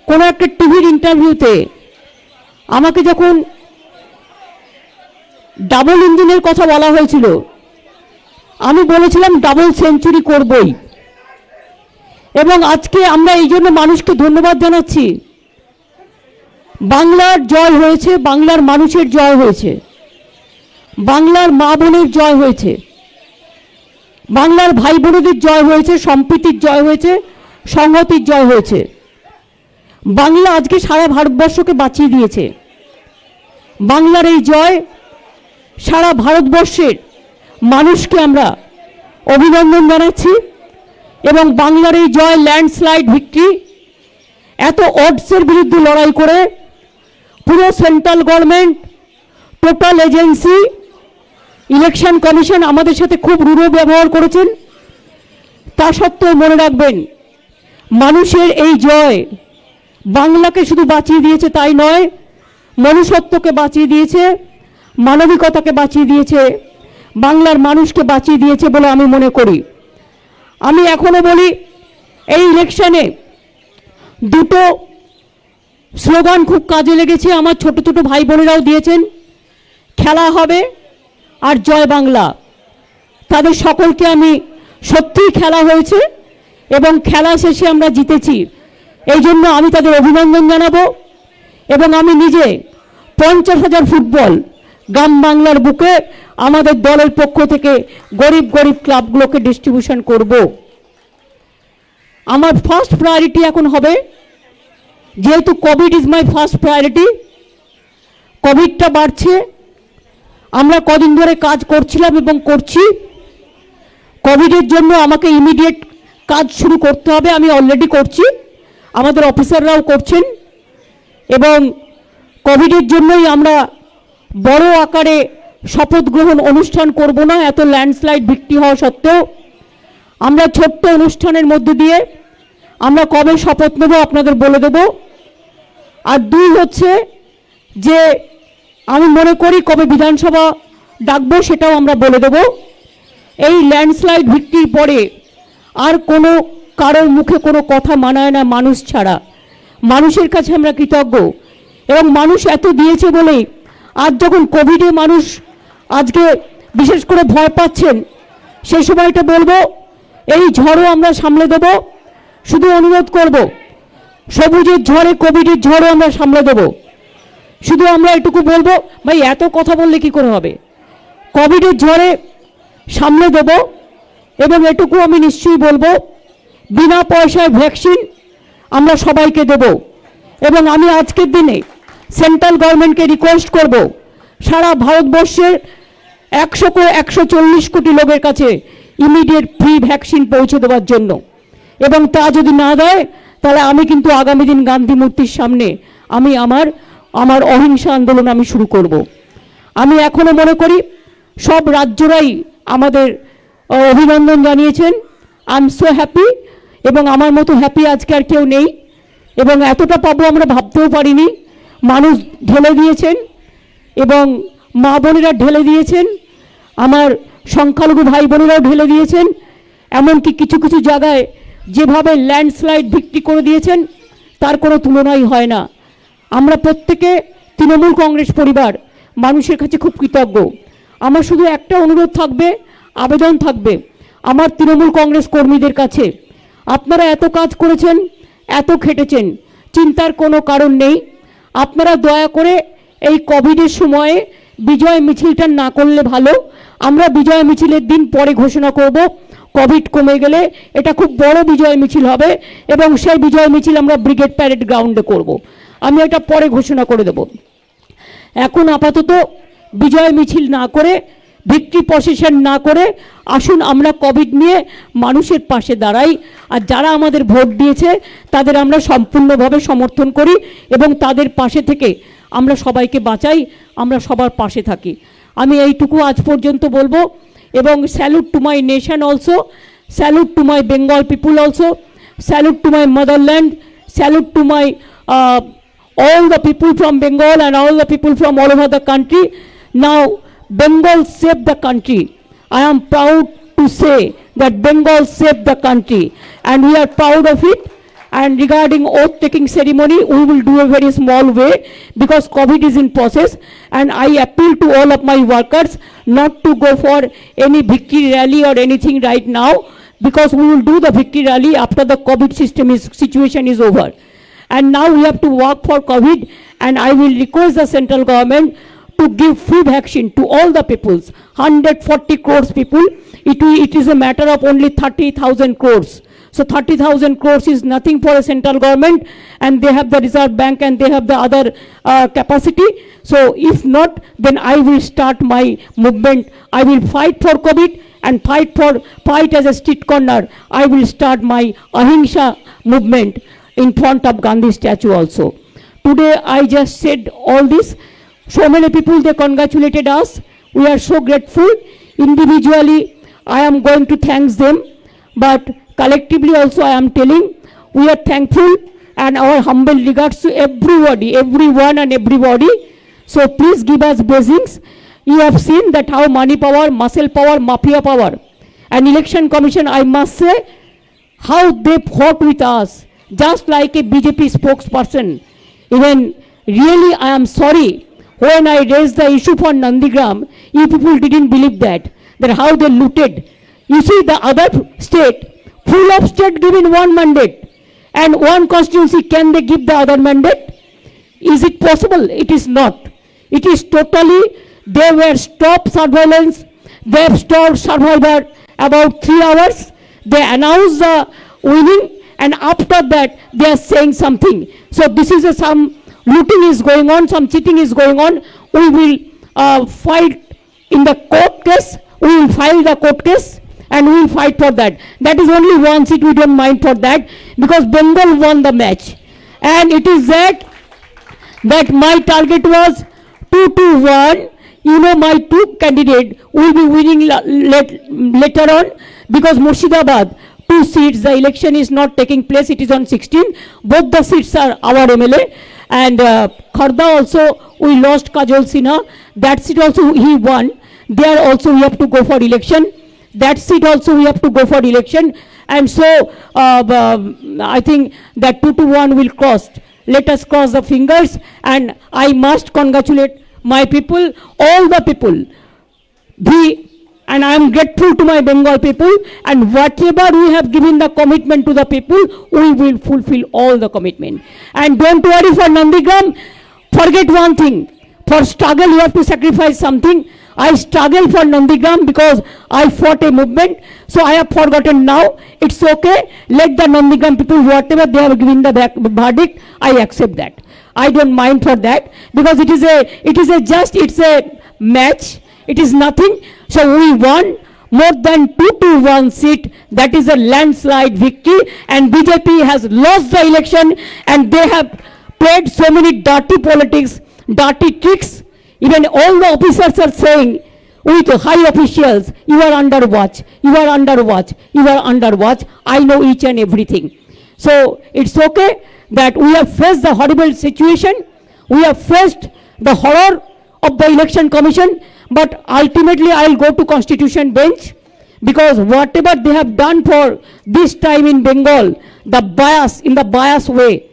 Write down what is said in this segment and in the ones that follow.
কোনো একটা টিভির ইন্টারভিউতে আমাকে যখন ডাবল ইঞ্জিনের কথা বলা হয়েছিল, আমি বলেছিলাম ডাবল সেঞ্চুরি করবই। এবং আজকে আমরা এই জন্য মানুষকে ধন্যবাদ জানাচ্ছি। বাংলার জয় হয়েছে, বাংলার মানুষের জয় হয়েছে, বাংলার মা বোনের জয় হয়েছে, বাংলার ভাই বোনদের জয় হয়েছে, সম্প্রীতির জয় হয়েছে, সংহতির জয় হয়েছে। বাংলা আজকে সারা ভারতবর্ষকে বাঁচিয়ে দিয়েছে। বাংলার এই জয় সারা ভারতবর্ষের মানুষকে আমরা অভিনন্দন জানাচ্ছি। এবং বাংলার এই জয় ল্যান্ডস্লাইড ভিক্টরি। এত অডসের বিরুদ্ধে লড়াই করে পুরো central government, total agency, election commission আমাদের সাথে খুব রূঢ় ব্যবহার করেছেন। তা সত্ত্বেও মনে রাখবেন, মানুষের এই জয় বাংলাকে শুধু বাঁচিয়ে দিয়েছে তাই নয়, মনুষ্যত্বকে বাঁচিয়ে দিয়েছে, মানবিকতাকে বাঁচিয়ে দিয়েছে, বাংলার মানুষকে বাঁচিয়ে দিয়েছে বলে আমি মনে করি। আমি এখনো বলি, এই ইলেকশনে দুটো স্লোগান খুব কাজে লেগেছে। আমার ছোট ছোট ভাই বোনেরাও দিয়েছেন, খেলা হবে আর জয় বাংলা। তাদের সকলকে আমি সত্যিই খেলা হয়েছে এবং খেলা শেষে আমরা জিতেছি, এই জন্য আমি তাদের অভিনন্দন জানাবো। এবং আমি নিজে 50,000 ফুটবল গ্রাম বাংলার বুকে আমাদের দলের পক্ষ থেকে গরিব গরিব ক্লাবগুলোকে ডিস্ট্রিবিউশন করব। আমার ফার্স্ট প্রায়োরিটি এখন হবে, যেহেতু COVID is my first priority, কোভিডটা বাড়ছে, আমরা কদিন ধরে কাজ করছিলাম এবং করছি। কোভিডের জন্য আমাকে ইমিডিয়েট কাজ শুরু করতে হবে, আমি অলরেডি করছি, আমাদের অফিসাররাও করছেন। এবং কোভিডের জন্যই আমরা বড় আকারে শপথ গ্রহণ অনুষ্ঠান করব না, এত ল্যান্ডস্লাইড ভিক্টরি হওয়া সত্ত্বেও। আমরা ছোট্ট অনুষ্ঠানের মধ্যে দিয়ে আমরা কবে শপথ নেব আপনাদের বলে দেব। আর দুই হচ্ছে যে আমি মনে করি কবে বিধানসভা ডাকবো সেটাও আমরা বলে দেব। এই ল্যান্ডস্লাইড ভিক্টরির পরে আর কোনো কারোর মুখে কোনো কথা মানায় না মানুষ ছাড়া। মানুষের কাছে আমরা কৃতজ্ঞ এবং মানুষ এত দিয়েছে বলেই আজ যখন কোভিডে মানুষ আজকে বিশেষ করে ভয় পাচ্ছেন, সেই সময়টা বলবো এই ঝড়ও আমরা সামলে দেব। শুধু অনুরোধ করব, সবুজের ঝড়ে কোভিডের ঝড়ও আমরা সামলে দেব। শুধু আমরা এটুকু বলবো, ভাই এত কথা বললে কি করে হবে, কোভিডের ঝড়ে সামলে দেব। এবং এটুকু আমি নিশ্চয়ই বলবো, বিনা পয়সায় ভ্যাকসিন আমরা সবাইকে দেব। এবং আমি আজকের দিনে সেন্ট্রাল গভর্নমেন্টকে রিকোয়েস্ট করব, সারা ভারতবর্ষের 140 কোটি লোকের কাছে ইমিডিয়েট ফ্রি ভ্যাকসিন পৌঁছে দেওয়ার জন্য। এবং তা যদি না দেয় তাহলে আমি কিন্তু আগামী দিন গান্ধী মূর্তির সামনে আমি আমার অহিংসা আন্দোলন আমি শুরু করব। আমি এখনো মনে করি সব রাজ্যরাই আমাদের অভিনন্দন জানিয়েছেন। আই এম সো হ্যাপি, এবং আমার মতো হ্যাপি আজকে আর কেউ নেই। এবং এতটা পাবো আমরা ভাবতেও পারিনি। মানুষ ঢেলে দিয়েছেন এবং মা বোনেরা ঢেলে দিয়েছেন, আমার সংখ্যালঘু ভাই বোনেরাও ঢেলে দিয়েছেন। এমনকি কিছু কিছু জায়গায় যেভাবে ল্যান্ডস্লাইড ভিক্টরি করে দিয়েছেন তার কোনো তুলনাই হয় না। আমরা প্রত্যেকে তৃণমূল কংগ্রেস পরিবার মানুষের কাছে খুব কৃতজ্ঞ। আমার শুধু একটা অনুরোধ থাকবে, আবেদন থাকবে আমার তৃণমূল কংগ্রেস কর্মীদের কাছে, আপনারা এত কাজ করেছেন, এত খেটেছেন, চিন্তার কোনো কারণ নেই। আপনারা দয়া করে এই কোভিডের সময়ে বিজয় মিছিলটা না করলে ভালো। আমরা বিজয় মিছিলের দিন পরে ঘোষণা করব, কোভিড কমে গেলে এটা খুব বড় বিজয় মিছিল হবে এবং সেই বিজয় মিছিল আমরা ব্রিগেড প্যারেড গ্রাউন্ডে করব। আমি এটা পরে ঘোষণা করে দেব। এখন আপাতত বিজয় মিছিল না করে, ভিক্টরি প্রসেশন না করে আসুন আমরা কোভিড নিয়ে মানুষের পাশে দাঁড়াই। আর যারা আমাদের ভোট দিয়েছে তাদের আমরা সম্পূর্ণভাবে সমর্থন করি এবং তাদের পাশে থেকে আমরা সবাইকে বাঁচাই, আমরা সবার পাশে থাকি। আমি এইটুকু আজ পর্যন্ত বলবো। এবং salute to my nation also, salute to my Bengal people also, salute to my motherland, salute to my all the people from Bengal and all the people from all over the country. Now Bengal saved the country. I am proud to say that Bengal saved the country and we are proud of it. And regarding oath taking ceremony, we will do a very small way because COVID is in process. And I appeal to all of my workers not to go for any victory rally or anything right now, because we will do the victory rally after the COVID situation is over. And now we have to work for COVID, and I will request the central government to give free vaccine to all the peoples, 140 crores people. It is a matter of only 30,000 crores. So 30,000 crores is nothing for a central government, and they have the Reserve Bank and they have the other capacity. So if not, then I will start my movement. I will fight for COVID and fight as a street corner. I will start my Ahimsa movement in front of Gandhi statue also. Today I just said all this. So many people, they congratulated us. We are so grateful. Individually, I am going to thank them, but collectively also I am telling, we are thankful and our humble regards to everybody, everyone and everybody. So please give us blessings. You have seen that how money power, muscle power, mafia power, and election commission, I must say, how they fought with us, just like a BJP spokesperson. Even really I am sorry, when I raised the issue for Nandigram, you people didn't believe that how they looted. You see, the other state, full of state given one mandate, and one constituency, can they give the other mandate? Is it possible? It is not. It is totally, they were stopped surveillance, they have stopped survivor about 3 hours, they announced the winning, and after that they are saying something. So this is some looting is going on, some cheating is going on. We will fight in the court case, we will file the court case, and we will fight for that. That is only one seat, we don't mind for that, because Bengal won the match. And it is that my target was 2-1. You know, my two candidate will be winning later on, because Murshidabad, 2 seats, the election is not taking place, it is on 16. Both the seats are our MLA. And Kharda also, we lost Kajol Sinha. That seat also he won. There also we have to go for election. That seat also we have to go for election. And so I think that 2-1 will cross. Let us cross the fingers. And I must congratulate my people, all the people. And I am grateful to my Bengal people, and whatever we have given the commitment to the people, we will fulfill all the commitment. And don't worry for Nandigram, forget one thing. For struggle, you have to sacrifice something. I struggle for Nandigram because I fought a movement, so I have forgotten now. It's okay. Let the Nandigram people, whatever they have given the verdict, I accept that. I don't mind for that, because it's a match. It is nothing. So we won more than 2-1 seat. That is a landslide victory. And BJP has lost the election, and they have played so many dirty politics, dirty tricks. Even all the officers are saying, with high officials, you are under watch, you are under watch, you are under watch. I know each and everything. So it's okay that we have faced the horrible situation. We have faced the horror of the election commission. But ultimately, I will go to Constitution bench, because whatever they have done for this time in Bengal, the bias, in the bias way,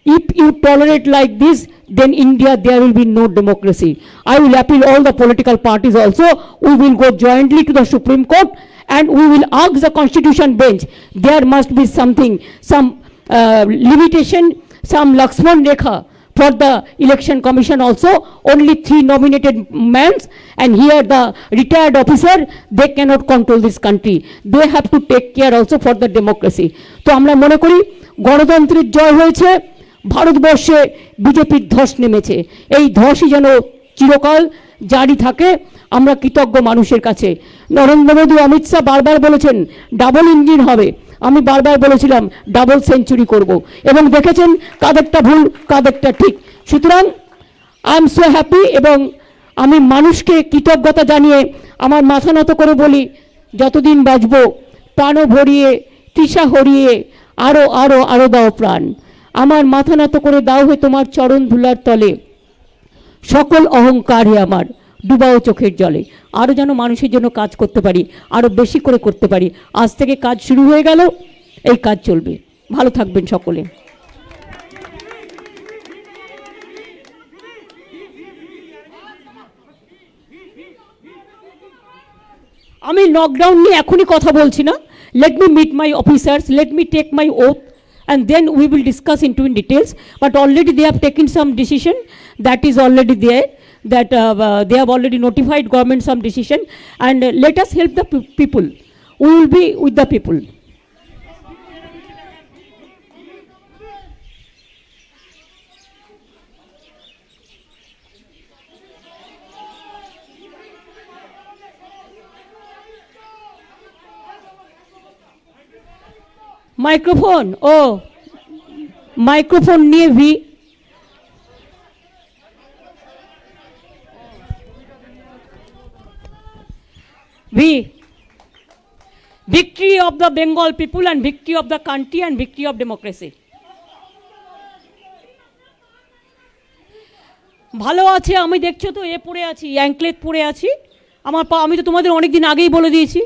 if you tolerate like this, then India, there will be no democracy. I will appeal all the political parties also. We will go jointly to the Supreme Court, and we will ask the Constitution bench. There must be something, some limitation, some Lakshman Rekha for the election commission also. Only 3 nominated men, and here the retired officer, they cannot control this country. They have to take care also for the democracy. So আমরা মনে করি গণতন্ত্রের জয় হয়েছে, ভারতবর্ষে বিজেপির ধস নেমেছে। এই ধসই যেন চিরকাল জারি থাকে। আমরা কৃতজ্ঞ মানুষের কাছে। নরেন্দ্র মোদী, অমিত শাহ বারবার বলেছেন ডাবল ইঞ্জিন হবে। আমি বারবার বলেছিলাম ডাবল সেঞ্চুরি করব, এবং দেখেছেন কাদেরটা ভুল কাদেরটা ঠিক। সুতরাং আই এম সো হ্যাপি, এবং আমি মানুষকে কৃতজ্ঞতা জানিয়ে আমার মাথা নত করে বলি, যতদিন বাঁচব প্রাণও ভরিয়ে তৃষা হরিয়ে আরো আরো আরো দাও প্রাণ। আমার মাথা নত করে দাও হে তোমার চরণ ধুলার তলে, সকল অহংকার হে আমার ডুবাও চোখের জলে। আরও যেন মানুষের জন্য কাজ করতে পারি, আরও বেশি করে করতে পারি। আজ থেকে কাজ শুরু হয়ে গেল, এই কাজ চলবে। ভালো থাকবেন সকলে। আমি লকডাউন নিয়ে এখনই কথা বলছি না। Let me meet my officers, let me take my oath, and then we will discuss into in details. But already they have taken some decision that is already there, that they have already notified government some decision, and let us help the people. We will be with the people. Microphone ও microphone নিয়ে victory of the Bengal people and victory of the country and victory of democracy. ভালো আছে, আমি দেখছো তো এ পড়ে আছি, anklet পড়ে আছি। আমি তো তোমাদের অনেক দিন আগেই বলে দিয়েছি,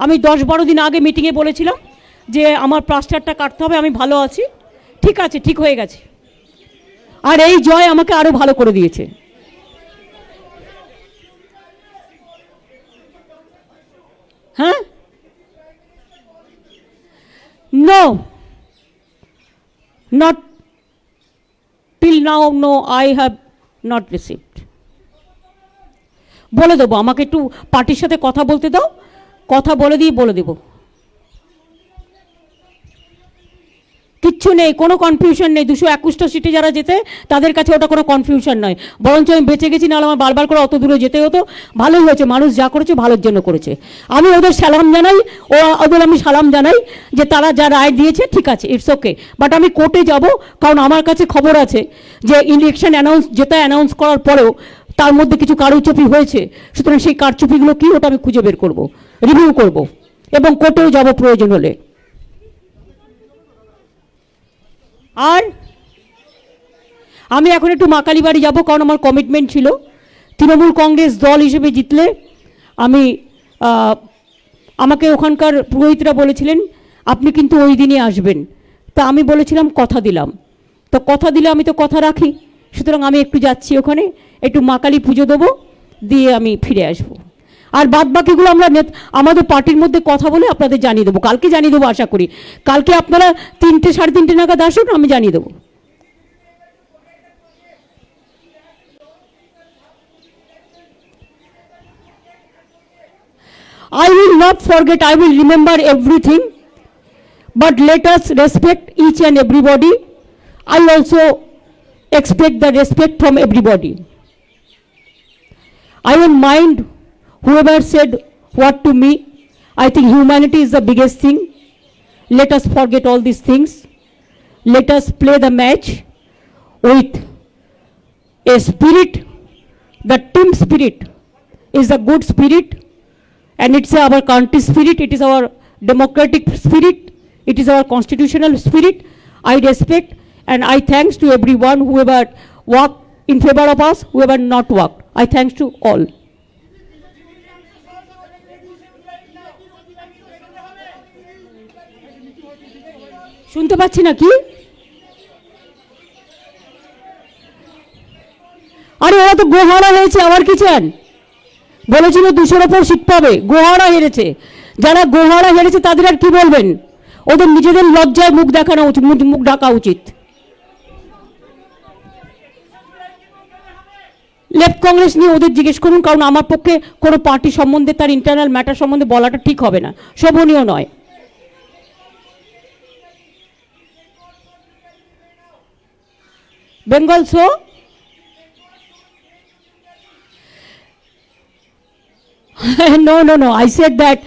আমি 10-12 দিন আগে মিটিংয়ে বলেছিলাম যে আমার প্লাস্টারটা কাটতে হবে, আমি ভালো আছি। ঠিক আছে, ঠিক হয়ে গেছে। আর এই জয় আমাকে আরো ভালো করে দিয়েছে। হ্যাঁ, no, not till now, no, I have not received. বলে দেবো, আমাকে একটু পার্টির সাথে কথা বলতে দাও, কথা বলে দেবো। কিচ্ছু নেই, কোনো কনফিউশন নেই। 221টা সিটে যারা যেতে তাদের কাছে ওটা কোনো কনফিউশন নয়। বরঞ্চ আমি বেঁচে গেছি, নাহলে আমার বারবার করে অত দূরে যেতে হতো। ভালোই হয়েছে, মানুষ যা করেছে ভালোর জন্য করেছে। আমি ওদের সালাম জানাই, ওদের আমি সালাম জানাই যে তারা যা রায় দিয়েছে ঠিক আছে, ইটস ওকে। বাট আমি কোর্টে যাব, কারণ আমার কাছে খবর আছে যে ইলেকশন যেটা অ্যানাউন্স করার পরেও তার মধ্যে কিছু কারচুপি হয়েছে। সুতরাং সেই কারচুপিগুলো কি, ওটা আমি খুঁজে বের করব, রিভিউ করব, এবং কোর্টেও যাব প্রয়োজন হলে। আর আমি এখন একটু মাকালি বাড়ি যাব, কারণ আমার কমিটমেন্ট ছিল তৃণমূল কংগ্রেস দল হিসেবে জিতলে আমি আমাকে ওখানকার পুরোহিতরা বলেছিলেন আপনি কিন্তু ওই দিনই আসবেন। তা আমি বলেছিলাম কথা দিলাম, তো কথা দিলে আমি তো কথা রাখি। সুতরাং আমি একটু যাচ্ছি ওখানে, একটু মাকালি পুজো দেবো, দিয়ে আমি ফিরে আসবো। আর বাদ বাকিগুলো আমরা আমাদের পার্টির মধ্যে কথা বলে আপনাদের জানিয়ে দেবো, কালকে জানিয়ে দেবো আশা করি। কালকে আপনারা 3টে 3:30 নাগাদ আসুন, আমি জানিয়ে দেবো। I will not forget, I will remember everything, but let us respect each and everybody. I also expect the respect from everybody. I don't mind whoever said what to me. I think humanity is the biggest thing. Let us forget all these things. Let us play the match with a spirit. The team spirit is a good spirit, and it's our country spirit, it is our democratic spirit, it is our constitutional spirit. I respect and I thanks to everyone whoever worked in favor of us, whoever not worked. I thanks to all. শুনতে পাচ্ছি না কি? আরে ওরা তো গোহারা হয়েছে, আবার কি চান? বলেছিল 200-র উপর সিট পাবে, গোহারা হেরেছে। যারা গোহারা হেরেছে তাদের আর কি বলবেন? ওদের নিজেদের লজ্জায় মুখ দেখানো উচিত, মুখ ঢাকা উচিত। লেফট কংগ্রেস নিয়ে ওদের জিজ্ঞেস করুন, কারণ আমার পক্ষে কোনো পার্টি সম্বন্ধে, তার ইন্টারনাল ম্যাটার সম্বন্ধে বলাটা ঠিক হবে না, শোভনীয় নয়। Bengal show, no, I said that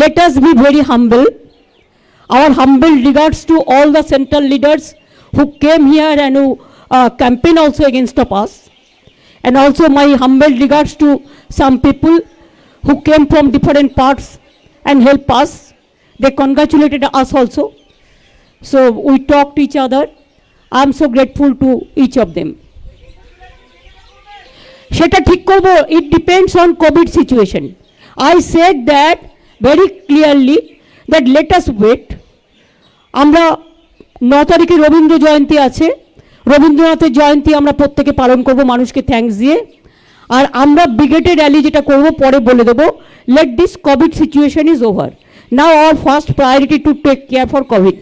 let us be very humble. Our humble regards to all the central leaders who came here and who campaign also against of us, and also my humble regards to some people who came from different parts and help us. They congratulated us also, so we talked to each other. I am so grateful to each of them. সেটা ঠিক করব, it depends on COVID situation. I said that very clearly that let us wait. আমরা তারিখে রবীন্দ্র জয়ন্তী আছে, রবীন্দ্রনাথের জয়ন্তী আমরা প্রত্যেকে পালন করব মানুষকে থ্যাঙ্কস দিয়ে। আর আমরা ব্রিগেডের র্যালি যেটা করব পরে বলে দেবো। Let this COVID situation is over now, our first priority to take care for COVID.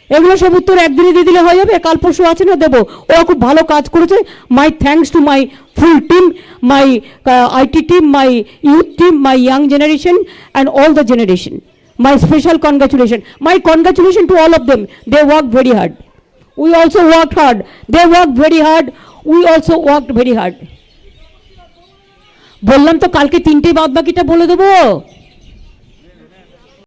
এগুলো সব উত্তর একদিনে দিয়ে দিলে হয়ে যাবে, কাল পরশু আছে না দেবো। ওরা খুব ভালো কাজ করেছে। My thanks to my full team, my IT team, my youth team, my young generation and all the generation. My special congratulation, my congratulation to all of them. They work very hard, we also work hard, they work very hard, we also work very hard. বললাম তো কালকে তিনটে বাদ বাকিটা বলে দেবো।